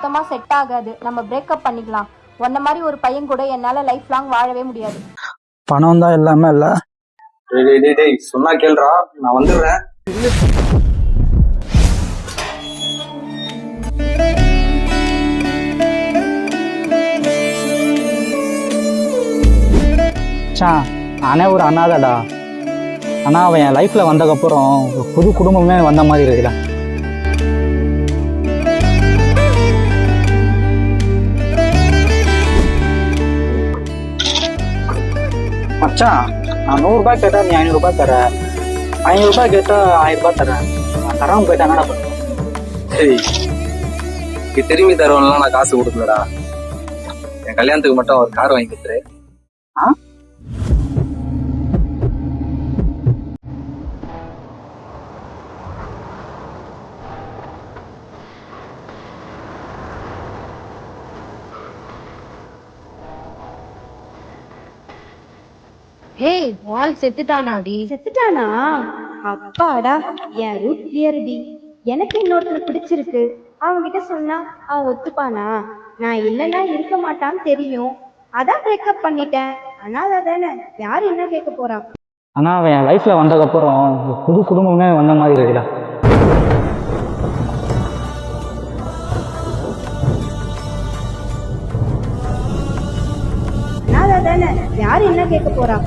சுத்தமா செட் ஆகாது, நம்ம பிரேக்கப் பண்ணிக்கலாம். உன்ன மாதிரி ஒரு பையன் கூட என்னால லைஃப் லாங் வாழவே முடியாது. பணம் தான் எல்லாமே இல்ல. டேய் சொன்னா கேள்றா, நான் வந்துடுறேன். நானே ஒரு அனாதடா. ஆனா அவன் என் லைஃப்ல வந்ததுக்கப்புறம் ஒரு புது குடும்பமே வந்த மாதிரி இருக்குடா. மச்சான், நான் 100 ரூபாய் கேட்டா நீ 500 ரூபாய் தர, 500 ரூபாய் கேட்டா 1000 ரூபாய் தரேன். நான் தராம போயிட்டா என்னடா பண்ணுவேன்? டேய் திரும்பி தருவன்லாம் நான் காசு கொடுக்கலடா. என் கல்யாணத்துக்கு மட்டும் ஒரு கார் வாங்கி கொடுத்துரு. ஹேய், வால் செத்துட்டானாடி? செத்துட்டானா? அப்பாடா, என் ரூட் கிளியர்டி. எனக்கு இன்னொருத்தர் பிடிச்சிருக்கு. அவன்கிட்ட சொன்னா அவன் ஒத்துப்பானா? நான் இல்லைன்னா இருக்க மாட்டான்னு தெரியும். அதான் பிரேக்கப் பண்ணிட்டேன். அனாதை தானே, யாரு என்ன கேட்க போறா? ஆனா அவன் என் லைஃப்ல வந்ததுக்கப்புறம் ஒரு புது குடும்பமே வந்த மாதிரி இருக்குடா. அனாதை தானே, யாரு என்ன கேட்க போறா?